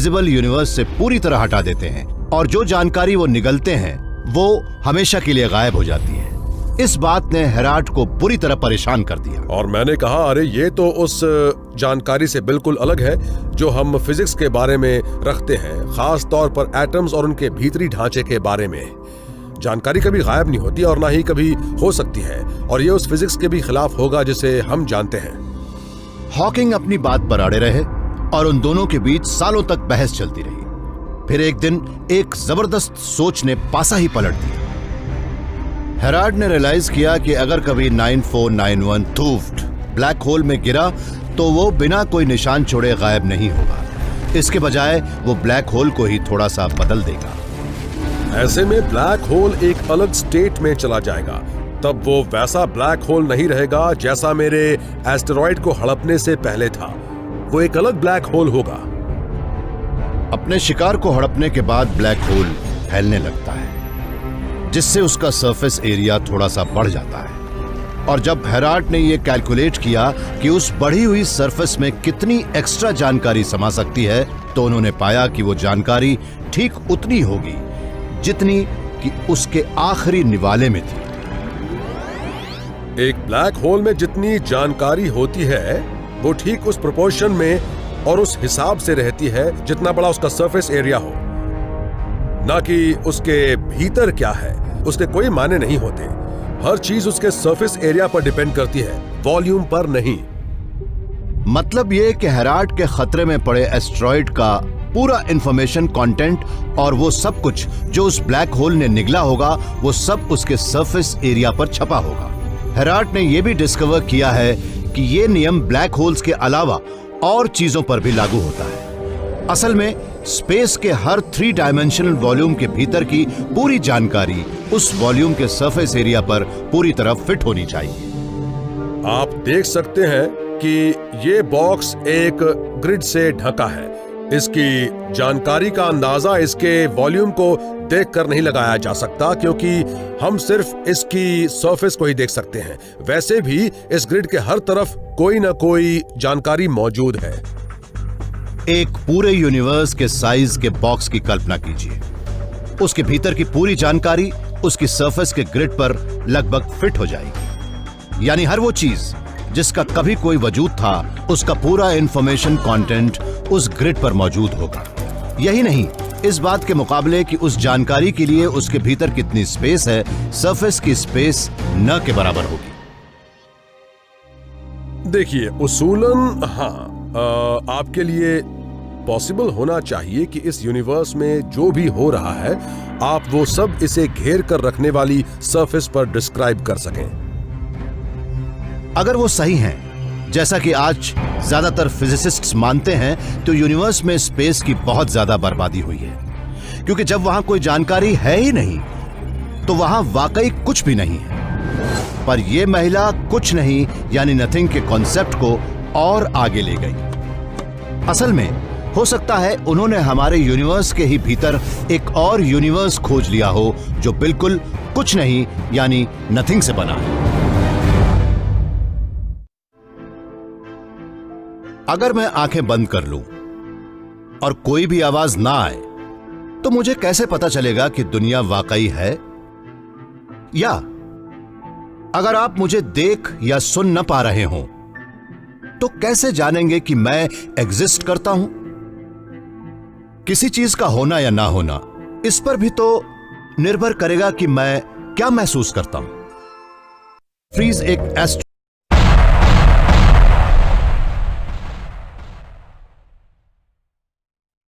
Visible universe से पूरी तरह हटा देते हैं और जो जानकारी वो निगलते हैं वो हमेशा के लिए गायब हो जाती है। इस बात ने हेराल्ड को पूरी तरह परेशान कर दिया। और मैंने कहा, अरे ये तो उस जानकारी से बिल्कुल अलग है जो हम फिजिक्स के बारे में रखते हैं, खास तौर पर एटम्स और उनके भीतरी ढांचे के बारे में। जानकारी कभी गायब नहीं होती और ना ही कभी हो सकती है, और ये उस फिजिक्स के भी खिलाफ होगा जिसे हम जानते हैं। हॉकिंग अपनी बात पर अड़े रहे और उन दोनों के बीच सालों तक बहस चलती रही। फिर एक दिन एक जबरदस्त सोच ने पासा ही पलट दिया। हेराल्ड ने रियलाइज किया कि अगर कभी 9491 थूफ्ट ब्लैक होल में गिरा तो वो बिना कोई निशान छोड़े गायब नहीं होगा। इसके बजाय वो ब्लैक होल को ही थोड़ा सा बदल देगा। ऐसे में ब्लैक होल एक अलग स्टेट में चला जाएगा। तब वो वैसा ब्लैक होल नहीं रहेगा जैसा मेरे एस्टेरॉयड को हड़पने से पहले था। वो एक अलग ब्लैक होल होगा। अपने शिकार को हड़पने के बाद ब्लैक होल फैलने लगता है, जिससे उसका सरफेस एरिया थोड़ा सा बढ़ जाता है। और जब हेराल्ड ने यह कैलकुलेट किया कि उस बढ़ी हुई सरफेस में कितनी एक्स्ट्रा जानकारी समा सकती है, तो उन्होंने पाया कि वो जानकारी ठीक उतनी होगी जितनी कि उसके आखिरी निवाले में थी। एक ब्लैक होल में जितनी जानकारी होती है वो ठीक उस प्रोपोर्शन में और उस हिसाब से रहती है जितना बड़ा उसका सरफेस एरिया हो, ना कि उसके भीतर क्या है। उसके कोई माने नहीं होते। हर चीज उसके सरफेस एरिया पर डिपेंड करती है, वॉल्यूम पर नहीं। मतलब ये कि हेराल्ड के खतरे में पड़े एस्टेरॉयड का पूरा इंफॉर्मेशन कंटेंट और वो सब कुछ जो उस ब्लैक होल ने निगला होगा, वो सब उसके सरफेस एरिया पर छपा होगा। हेराल्ड ने यह भी डिस्कवर किया है कि ये नियम ब्लैक होल्स के अलावा और चीजों पर भी लागू होता है। असल में स्पेस के हर 3 डायमेंशनल वॉल्यूम के भीतर की पूरी जानकारी उस वॉल्यूम के सरफेस एरिया पर पूरी तरह फिट होनी चाहिए। आप देख सकते हैं कि ये बॉक्स एक ग्रिड से ढका है। इसकी जानकारी का अंदाजा इसके वॉल्यूम को देखकर नहीं लगाया जा सकता, क्योंकि हम सिर्फ इसकी सरफेस को ही देख सकते हैं। वैसे भी इस ग्रिड के हर तरफ कोई ना कोई जानकारी मौजूद है। एक पूरे यूनिवर्स के साइज के बॉक्स की कल्पना कीजिए। उसके भीतर की पूरी जानकारी उसकी सरफेस के ग्रिड पर लगभग फिट हो जाएगी। यानी हर वो चीज जिसका कभी कोई वजूद था, उसका पूरा इंफॉर्मेशन कंटेंट उस ग्रिड पर मौजूद होगा। यही नहीं, इस बात के मुकाबले कि उस जानकारी के लिए उसके भीतर कितनी स्पेस है, सरफेस की स्पेस न के बराबर होगी। देखिए, उसूलन हाँ, आपके लिए पॉसिबल होना चाहिए कि इस यूनिवर्स में जो भी हो रहा है, आप वो सब इसे घेर कर रखने वाली सरफेस पर डिस्क्राइब कर सकें। अगर वो सही हैं, जैसा कि आज ज्यादातर फिजिसिस्ट्स मानते हैं, तो यूनिवर्स में स्पेस की बहुत ज्यादा बर्बादी हुई है। क्योंकि जब वहां कोई जानकारी है ही नहीं, तो वहां वाकई कुछ भी नहीं है। पर यह महिला कुछ नहीं यानी नथिंग के कॉन्सेप्ट को और आगे ले गई। असल में हो सकता है उन्होंने हमारे यूनिवर्स के ही भीतर एक और यूनिवर्स खोज लिया हो जो बिल्कुल कुछ नहीं यानी नथिंग से बना है। अगर मैं आंखें बंद कर लूं और कोई भी आवाज ना आए, तो मुझे कैसे पता चलेगा कि दुनिया वाकई है? या अगर आप मुझे देख या सुन न पा रहे हों, तो कैसे जानेंगे कि मैं एग्जिस्ट करता हूं? किसी चीज का होना या ना होना, इस पर भी तो निर्भर करेगा कि मैं क्या महसूस करता हूं। फ्रीज एक एस्ट्रो